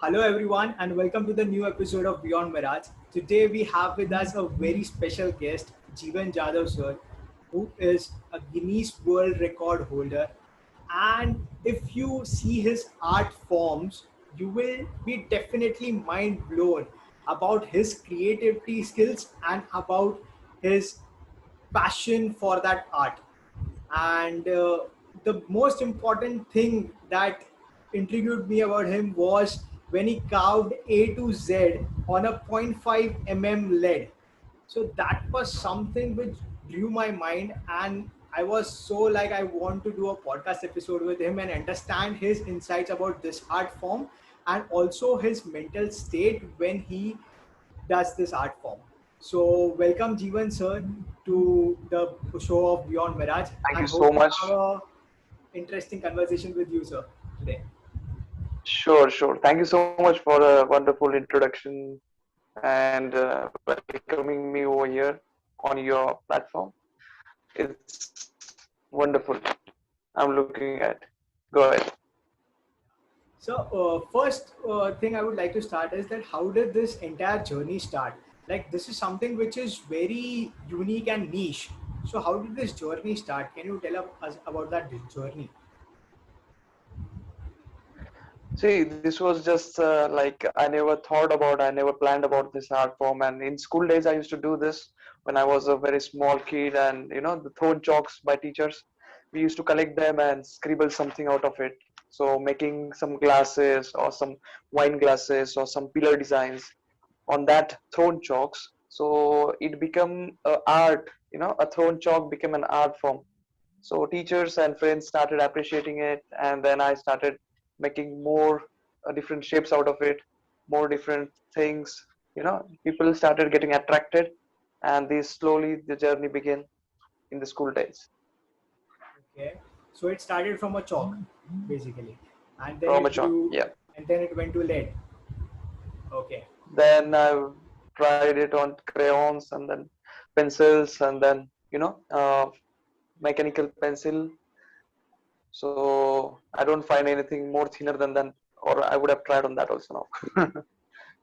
Hello, everyone, and welcome to the new episode of Beyond Mirage. Today, we have with us a very special guest, Jeevan Jadhav sir, who is a Guinness World Record holder. And if you see his art forms, you will be definitely mind blown about his creativity skills and about his passion for that art. And the most important thing that intrigued me about him was when he carved A to Z on a zero point 0.5 lead. So that was something which drew my mind, and I was so like I want to do a podcast episode with him and understand his insights about this art form and also his mental state when he does this art form. So, welcome Jeevan sir to the show of Beyond Mirage, Thank you and so hope to have much. a interesting conversation with you, sir, today. Sure, sure. Thank you so much for a wonderful introduction and welcoming me over here on your platform. It's wonderful. I'm looking at. Go ahead. So, first thing I would like to start is that how did this entire journey start? Like, this is something which is very unique and niche. So, how did this journey start? Can you tell us about that journey? See, this was just I never planned about this art form. And in school days, I used to do this when I was a very small kid. And the thrown chalks by teachers, we used to collect them and scribble something out of it. So making some glasses or some wine glasses or some pillar designs on that thrown chalks. So it became a art. A thrown chalk became an art form. So teachers and friends started appreciating it, and then I started making more different shapes out of it, more different things. People started getting attracted, and this slowly the journey began in the school days. Okay. So, it started from a chalk, basically, and then From a it chalk, grew, yeah. and then it went to lead. Okay. Then I tried it on crayons and then pencils, and then mechanical pencil. So I don't find anything more thinner than that, or I would have tried on that also now.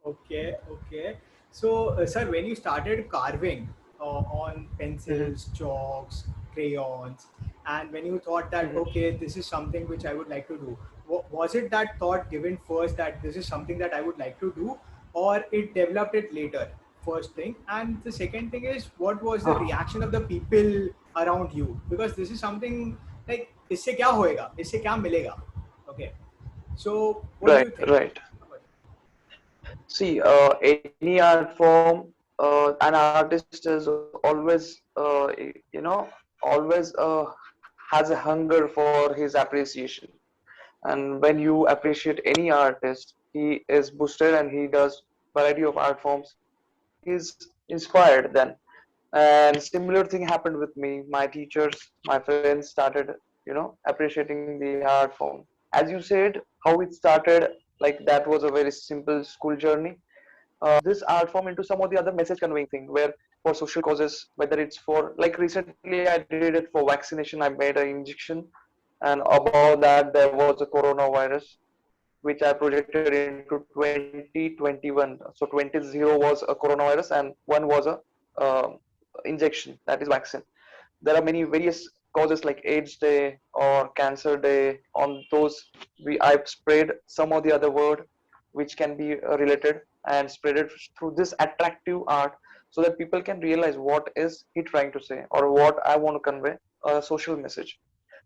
Okay, okay. So, sir, when you started carving on Mhm, pencils, chalks, crayons, and when you thought that, mhm. okay, this is something which I would like to do, was it that thought given first that this is something that I would like to do, or it developed it later? First thing. And the second thing is, what was the reaction of the people around you? Because this is something like, इससे क्या होएगा? इससे क्या मिलेगा? Okay. So, what do Right, you think? right. See, any art form, an artist is always, always has a hunger for his appreciation. And when you appreciate any artist, he is boosted and he does variety of art forms. He's inspired then. And similar thing happened with me. My teachers, my friends started, appreciating the art form. As you said, how it started, like that was a very simple school journey. This art form into some of the other message conveying thing where for social causes, whether it's for, like recently I did it for vaccination, I made an injection, and above that there was a coronavirus which I projected into 2021. So 20 was a coronavirus and one was a uh, injection, that is vaccine. There are many various causes like AIDS Day or Cancer Day. On those, I've sprayed some of the other word which can be related and spread it through this attractive art so that people can realize what is he trying to say or what I want to convey a social message.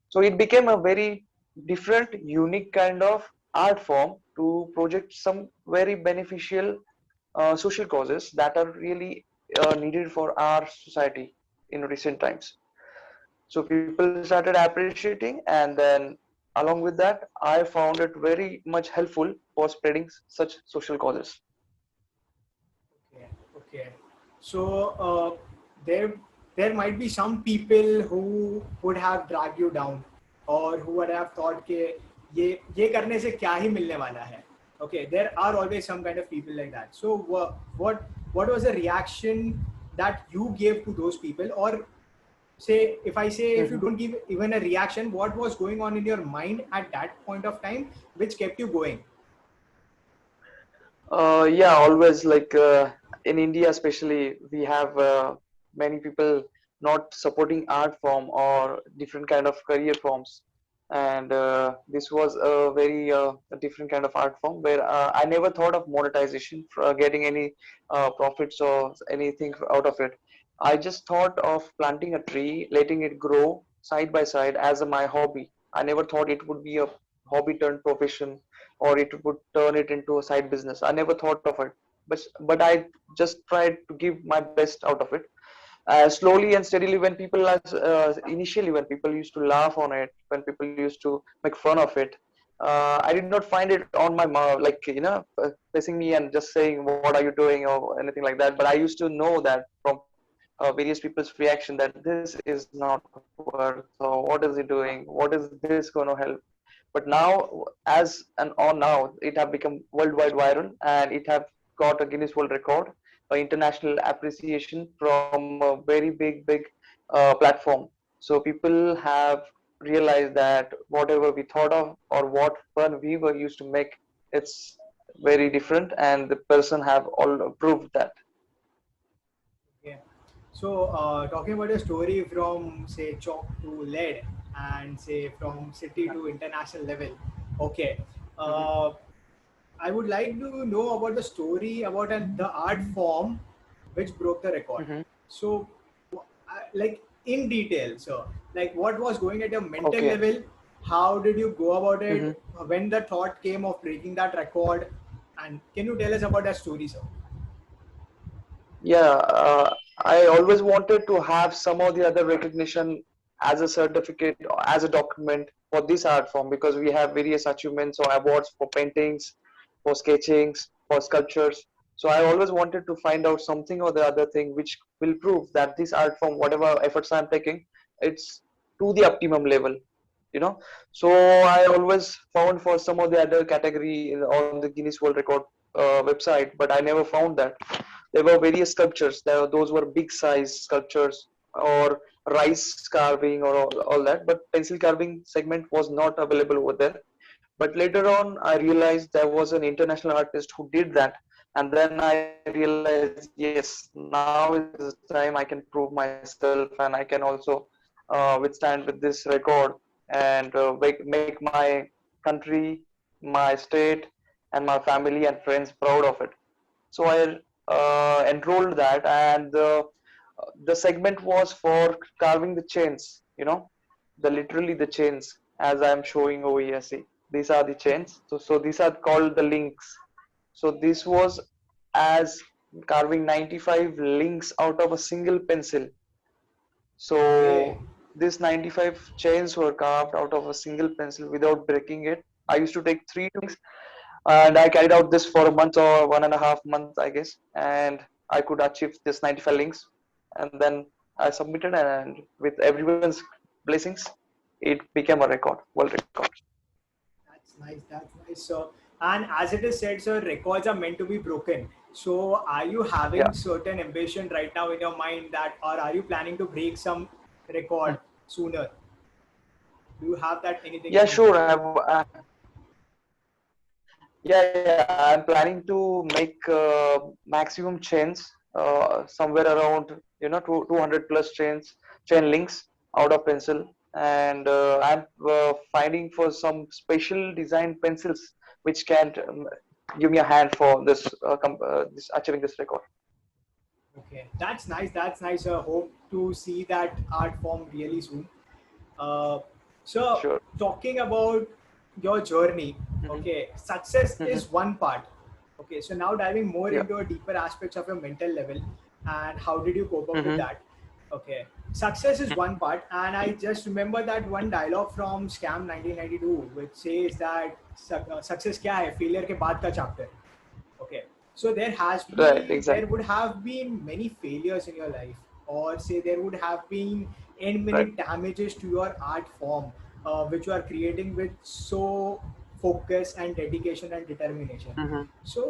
So it became a very different, unique kind of art form to project some very beneficial social causes that are really needed for our society in recent times. So people started appreciating, and then along with that, I found it very much helpful for spreading such social causes. Okay, okay. So there there might be some people who would have dragged you down or who would have thought कि ये करने से क्या ही मिलने वाला है. Okay, there are always some kind of people like that. So what was the reaction that you gave to those people, or say if I say if you Mhm. don't give even a reaction, what was going on in your mind at that point of time which kept you going? Yeah, always like in India, especially, we have many people not supporting art form or different kind of career forms, and this was a different kind of art form where I never thought of monetization for getting any profits or anything out of it. I just thought of planting a tree, letting it grow side by side as my hobby. I never thought it would be a hobby turned profession or it would turn it into a side business. I never thought of it, but I just tried to give my best out of it. Slowly and steadily, when people initially when people used to laugh on it, when people used to make fun of it, I did not find it on my mouth like pressing me and just saying what are you doing or anything like that. But I used to know that from various people's reaction that this is not worth or what is he doing, what is this going to help. But now, as and on now, it have become worldwide viral and it have got a Guinness World Record, international appreciation from a very big platform. So people have realized that whatever we thought of or what fun we were used to make, it's very different, and the person have all proved that. Okay. So, talking about a story from say chalk to lead and say from city to international level. Okay. Mhm, Uh, I would like to know about the story about the art form which broke the record. mhm, So, like in detail, so like what was going at your mental okay. level? How did you go about Mhm. it? When the thought came of breaking that record, and can you tell us about that story, sir? Yeah, I always wanted to have some of the other recognition as a certificate or as a document for this art form because we have various achievements or awards for paintings, for sketchings, for sculptures. So I always wanted to find out something or the other thing which will prove that this art form, whatever efforts I'm taking, it's to the optimum level, you know. So I always found for some of the other category on the Guinness World Record website, but I never found that. There were various sculptures. Those were big size sculptures or rice carving or all that. But pencil carving segment was not available over there. But later on, I realized there was an international artist who did that. And then I realized, yes, now is the time I can prove myself and I can also withstand with this record and make my country, my state, and my family and friends proud of it. So I enrolled that, and the segment was for carving the chains. The literally the chains, as I am showing over here. See, these are the chains. So these are called the links. So this was as carving 95 links out of a single pencil. Okay. So these 95 chains were carved out of a single pencil without breaking it. I used to take 3 links and I carried out this for a month or 1.5 months, I guess, and I could achieve this 95 links, and then I submitted, and with everyone's blessings, it became a record, world record. That's nice. That's nice. So, and as it is said, sir, records are meant to be broken. So, are you Yeah. having certain ambition right now in your mind that, or are you planning to break some record sooner? Do you have that anything in Yeah, your mind? sure. Yeah, I'm planning to make maximum chains, somewhere around 200 plus chain links out of pencil, and I'm finding for some special design pencils which can give me a hand for this achieving this record. Okay, that's nice. That's nice. Hope to see that art form really soon. Uh, so, Sure. talking about your journey, Hmm. okay, success Hmm. is one part. Okay, so now diving more Yeah. into a deeper aspects of your mental level and how did you cope up with Hmm. that? Okay, success is one part, and I just remember that one dialogue from Scam 1992, which says that success क्या है? Failure के बाद का chapter. Okay. So Right. there Exactly. would have been many failures in your life, or say there would have been n many Right. damages to your art form, which you are creating with so focus and dedication and determination. Hmm. So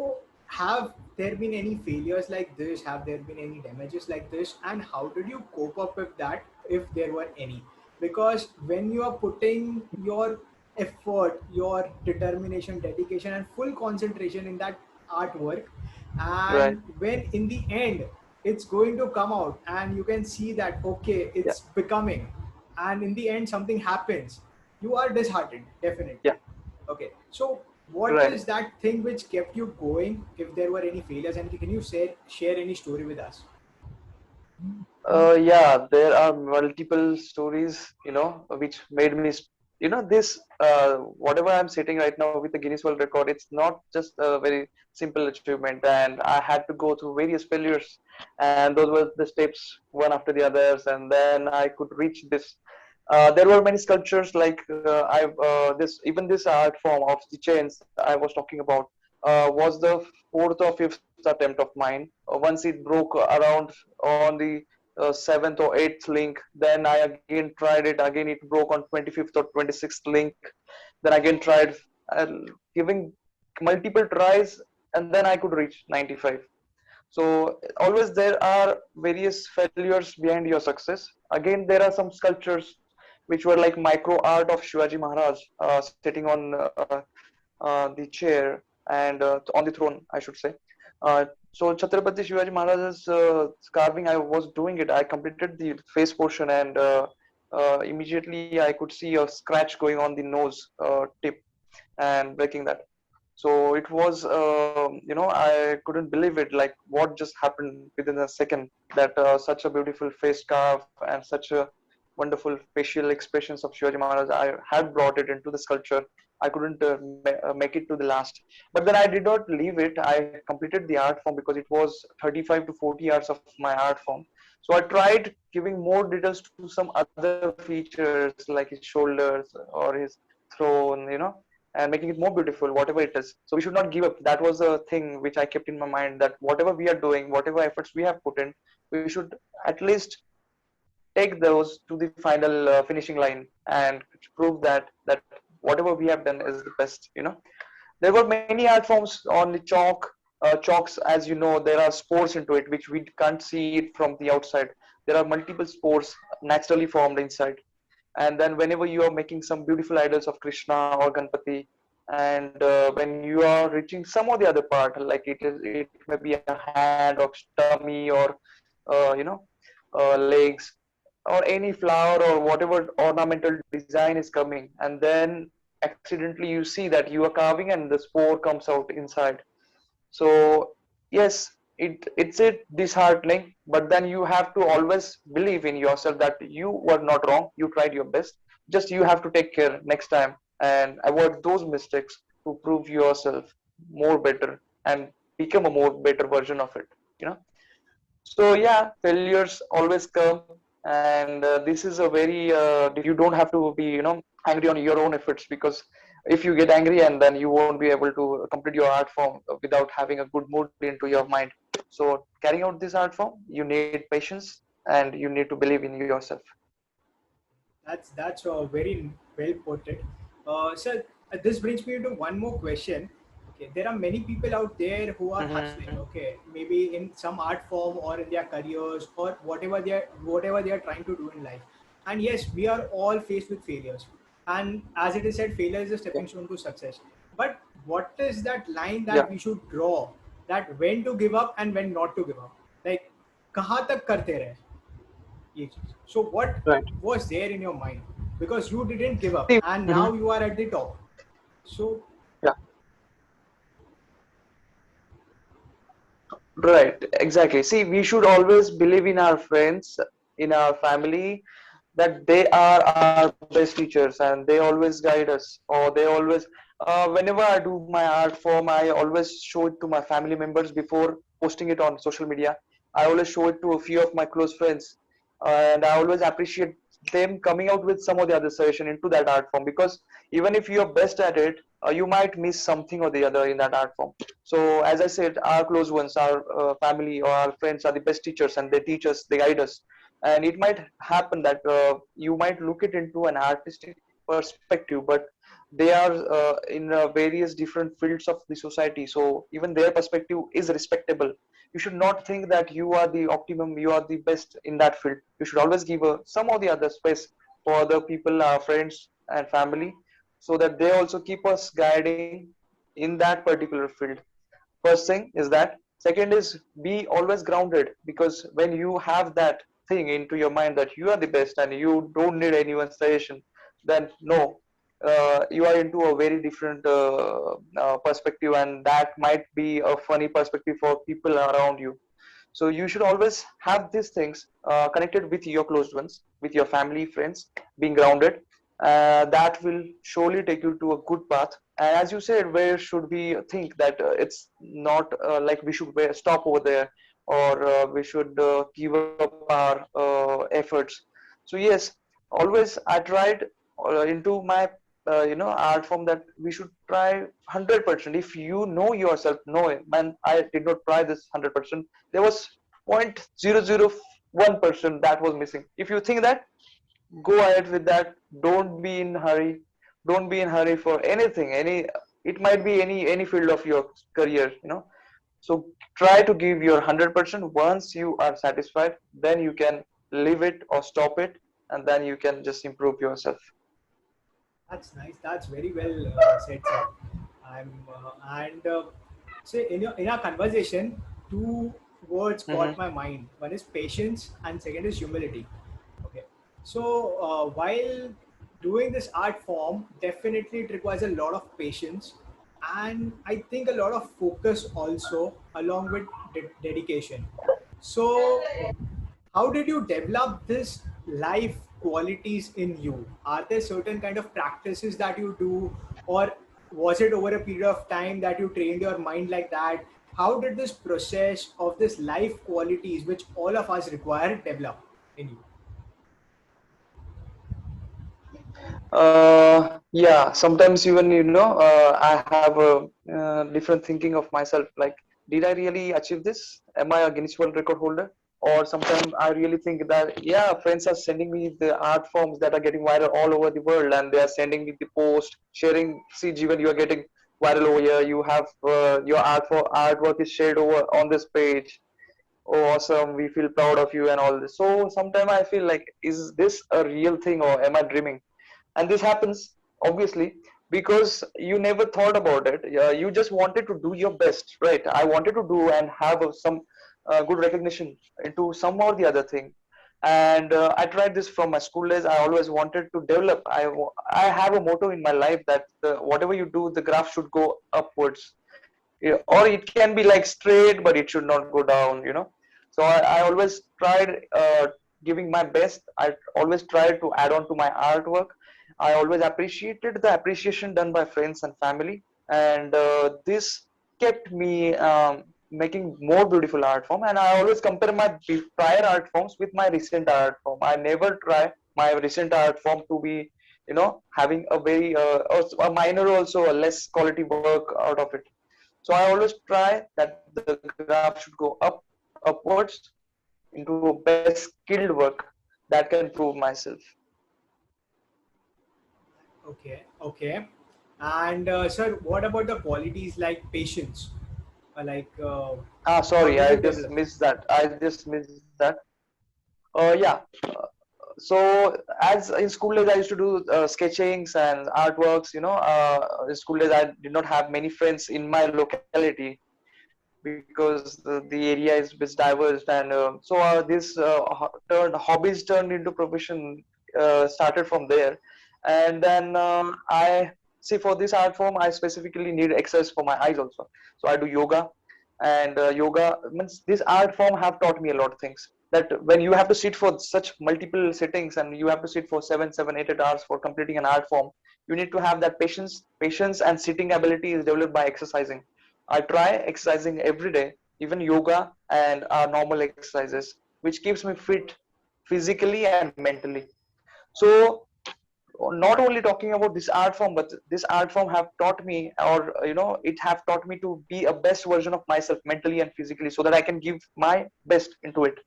have there been any failures like this? Have there been any damages like this? And how did you cope up with that if there were any? Because when you are putting your effort, your determination, dedication, and full concentration in that artwork, Right. and when in the end it's going to come out and you can see that okay, Yeah. it's becoming, and in the end something happens, you are disheartened definitely. Yeah. Okay, so what Right. is that thing which kept you going if there were any failures, and can you share any story with us? Yeah, there are multiple stories, which made me, this, whatever I'm sitting right now with the Guinness World Record, it's not just a very simple achievement. And I had to go through various failures, and those were the steps one after the others, and then I could reach this. There were many sculptures like even this art form of the chains I was talking about was the fourth or fifth attempt of mine. Once it broke around on the seventh or eighth link. Then I again tried it. Again, it broke on 25th or 26th link. Then again tried, giving multiple tries, and then I could reach 95. So always there are various failures behind your success. Again, there are some sculptures which were like micro art of Shivaji Maharaj sitting on the chair and on the throne, I should say. So Chhatrapati Shivaji Maharaj's carving, I was doing it. I completed the face portion, and immediately I could see a scratch going on the nose tip and breaking that. So it was, I couldn't believe it. Like what just happened within a second, that such a beautiful face carve and such a wonderful facial expressions of Shivaji Maharaj, I had brought it into the sculpture. I couldn't make it to the last, but then I did not leave it. I completed the art form because it was 35 to 40 hours of my art form. So I tried giving more details to some other features like his shoulders or his throne, and making it more beautiful, whatever it is. So we should not give up. That was a thing which I kept in my mind, that whatever we are doing, whatever efforts we have put in, we should at least take those to the final finishing line and prove that whatever we have done is the best. There were many art forms on the chalk. Chalks, as you know, there are spores into it which we can't see it from the outside. There are multiple spores naturally formed inside. And then whenever you are making some beautiful idols of Krishna or Ganpati, and when you are reaching some of the other part, like it may be a hand or tummy or legs, or any flower or whatever ornamental design is coming, and then accidentally you see that you are carving and the spore comes out inside. So yes, it's it disheartening, but then you have to always believe in yourself that you were not wrong. You tried your best. Just you have to take care next time and avoid those mistakes to prove yourself more better and become a more better version of it. You know. So yeah, failures always come, and this is a very you don't have to be angry on your own efforts, because if you get angry and then you won't be able to complete your art form without having a good mood into your mind. So carrying out this art form, you need patience and you need to believe in yourself. That's very well put it. Sir, this brings me to one more question. Okay, there are many people out there who are Mm-hmm. hustling. Okay, maybe in some art form or in their careers or whatever they are trying to do in life. And yes, we are all faced with failures. And as it is said, failure is a Yeah. stepping stone to success. But what is that line Yeah. that we should draw? That when to give up and when not to give up? Like, कहाँ तक करते रहे? ये चीज. So what Right. was there in your mind? Because you didn't give up See, and now mhm. you are at the top. So Yeah. Right, exactly. See, we should always believe in our friends, in our family, that they are our best teachers and they always guide us, or they always, whenever I do my art form, I always show it to my family members before posting it on social media. I always show it to a few of my close friends, and I always appreciate them coming out with some of the other suggestion into that art form, because even if you're best at it, you might miss something or the other in that art form. So as I said, our close ones, our family or our friends are the best teachers, and they teach us, they guide us. And it might happen that you might look it into an artistic perspective, but they are in various different fields of the society, so even their perspective is respectable. You should not think that you are the optimum, you are the best in that field. You should always give some of the other space for other people, our friends and family, so that they also keep us guiding in that particular field. First thing is that. Second is be always grounded, because when you have that thing into your mind that you are the best and you don't need anyone's suggestion, then no, you are into a very different perspective, and that might be a funny perspective for people around you. So you should always have these things connected with your closed ones, with your family, friends, being grounded. That will surely take you to a good path. And as you said, where should we think that it's not like we should stop over there, or we should give up our efforts. So yes, always I tried into my art form that we should try 100%. If you know yourself, know it. Man, I did not try this 100%. There was 0.001% that was missing. If you think that, go ahead with that. Don't be in hurry. Don't be in hurry for anything. It might be any field of your career. So try to give your 100%. Once you are satisfied, then you can leave it or stop it, and then you can just improve yourself. That's nice. That's very well said, sir. And say in our conversation, two words Hmm. caught my mind. One is patience, and second is humility. Okay. So while doing this art form, definitely it requires a lot of patience, and I think a lot of focus also, along with dedication. So how did you develop this life qualities in you? Are there certain kind of practices that you do, or was it over a period of time that you trained your mind like that? How did this process of this life qualities, which all of us require, develop in you? Yeah, sometimes even I have a different thinking of myself. Like, did I really achieve this? Am I a Guinness World Record holder? Or sometimes I really think that, yeah, friends are sending me the art forms that are getting viral all over the world, and they are sending me the post, sharing. See, Jeevan, you are getting viral over here. You have your artwork is shared over on this page. Oh, awesome! We feel proud of you and all this. So sometimes I feel like, is this a real thing or am I dreaming? And this happens obviously because you never thought about it. You just wanted to do your best, right? I wanted to do and have some good recognition into some or the other thing. And I tried this from my school days. I always wanted to develop. I have a motto in my life that whatever you do, the graph should go upwards. Yeah, or it can be like straight, but it should not go down. So I always tried giving my best. I always tried to add on to my artwork. I always appreciated the appreciation done by friends and family, and this kept me making more beautiful art form. And I always compare my prior art forms with my recent art form. I never try my recent art form to be having a very a minor, also a less quality work out of it. So I always try that the graph should go upwards into a best skilled work that can prove myself. Okay, okay. And sir, what about the qualities like patience? Like, how Sorry, did I you just develop? missed that. Yeah. So as in school days, I used to do sketchings and artworks. In school days, I did not have many friends in my locality because the area is bit diverse, and so hobbies turned into profession, started from there. And then I see, for this art form I specifically need exercise for my eyes also. So I do yoga, and yoga means this art form have taught me a lot of things, that when you have to sit for such multiple sittings and you have to sit for 7, 7, 8 hours for completing an art form, you need to have that patience, and sitting ability is developed by exercising. I try exercising every day, even yoga and normal exercises, which keeps me fit physically and mentally. So not only talking about this art form, but this art form have taught me, or it have taught me to be a best version of myself mentally and physically, so that I can give my best into it.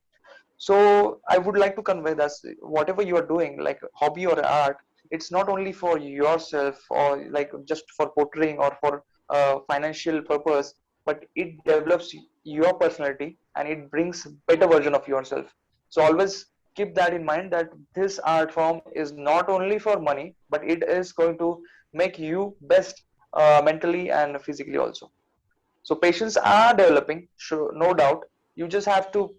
So I would like to convey that whatever you are doing, like hobby or art, it's not only for yourself or like just for portraying or for financial purpose, but it develops your personality and it brings better version of yourself. So always keep that in mind, that this art form is not only for money, but it is going to make you best mentally and physically also. So patients are developing, sure, no doubt. You just have to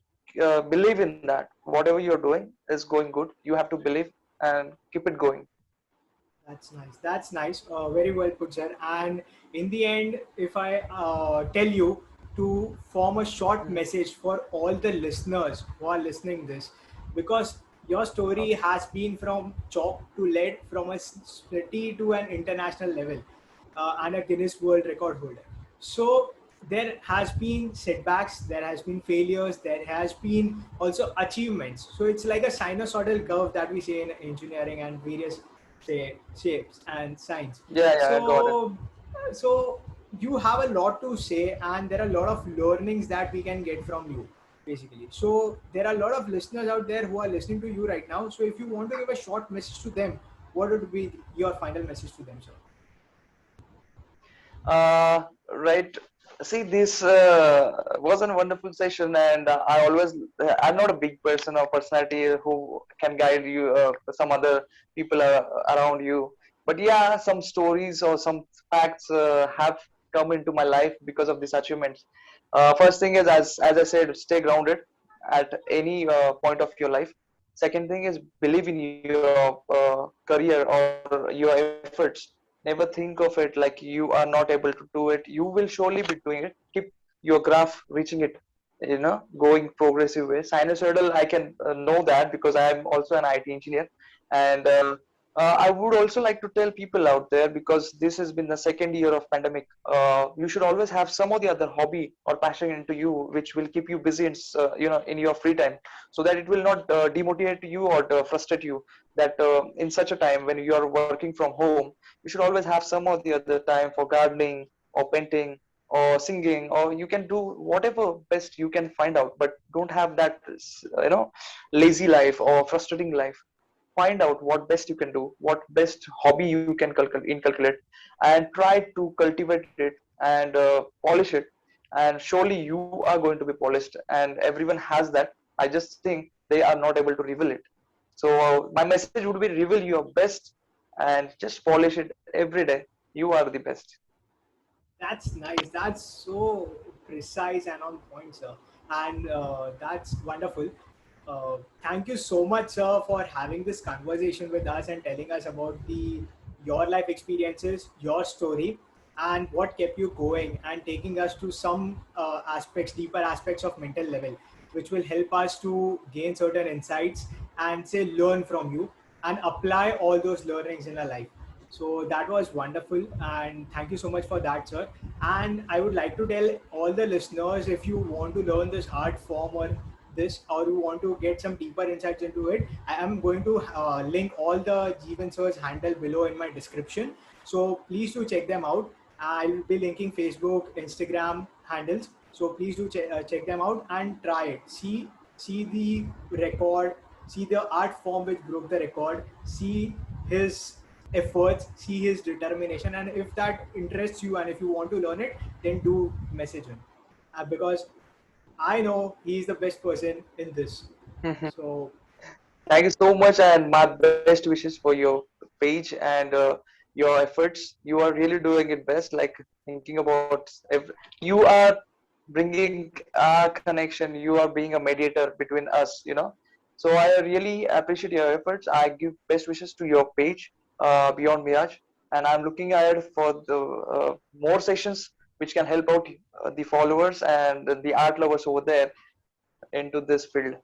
believe in that. Whatever you're doing is going good. You have to believe and keep it going. That's nice. That's nice. Very well put, sir. And in the end, if I tell you to form a short Mhm. message for all the listeners who are listening this, because your story Okay. has been from chalk to lead, from a city to an international level, and a Guinness World Record holder. So there has been setbacks, there has been failures, there has been also achievements. So it's like a sinusoidal curve that we say in engineering and various say shapes and signs. Yeah, yeah, I got it. So you have a lot to say, and there are a lot of learnings that we can get from you, basically. So there are a lot of listeners out there who are listening to you right now. So if you want to give a short message to them, what would be your final message to them, sir? Right. See, this was a wonderful session, and I'm not a big person or personality who can guide you, some other people around you. But yeah, some stories or some facts have come into my life because of these achievements. First thing is, as I said, stay grounded at any point of your life. Second thing is, believe in your career or your efforts. Never think of it like you are not able to do it. You will surely be doing it. Keep your graph reaching it, going progressive way. Sinusoidal, I can know that because I am also an IT engineer. And I would also like to tell people out there, because this has been the second year of pandemic. You should always have some or the other hobby or passion into you, which will keep you busy in, in your free time, so that it will not demotivate you or frustrate you. That in such a time when you are working from home, you should always have some or the other time for gardening or painting or singing, or you can do whatever best you can find out, but don't have that lazy life or frustrating life. Find out what best you can do, what best hobby you can inculcate, and try to cultivate it and polish it, and surely you are going to be polished, and everyone has that. I just think they are not able to reveal it. So my message would be, reveal your best and just polish it every day. You are the best. That's nice. That's so precise and on point, sir. And that's wonderful. Thank you so much, sir, for having this conversation with us and telling us about the your life experiences, your story, and what kept you going, and taking us to some aspects, deeper aspects of mental level, which will help us to gain certain insights and say learn from you and apply all those learnings in our life. So that was wonderful, and thank you so much for that, sir. And I would like to tell all the listeners, if you want to learn this art form or this, or you want to get some deeper insights into it, I am going to link all the Jeevan sir's handle below in my description. So please do check them out. I'll be linking Facebook, Instagram handles. So please do check them out and try it. See the record, see the art form which broke the record, see his efforts, see his determination, and if that interests you and if you want to learn it, then do message him, because I know he's the best person in this. So Thank you so much, and my best wishes for your page and your efforts. You are really doing it best. Like, thinking about you are bringing our connection. You are being a mediator between us. So I really appreciate your efforts. I give best wishes to your page, Beyond Mirage, and I'm looking ahead for the more sessions which can help out the followers and the art lovers over there into this field.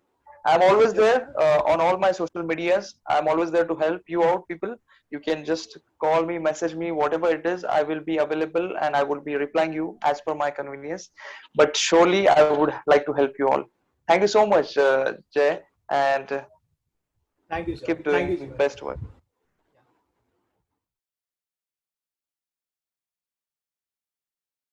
I'm always there yep, on all my social medias. I'm always there to help you out, people. You can just call me, message me, whatever it is. I will be available and I will be replying you as per my convenience. But surely I would like to help you all. Thank you so much, Jay, and thank you, sir. keep Thank you, doing Jeevan. best work.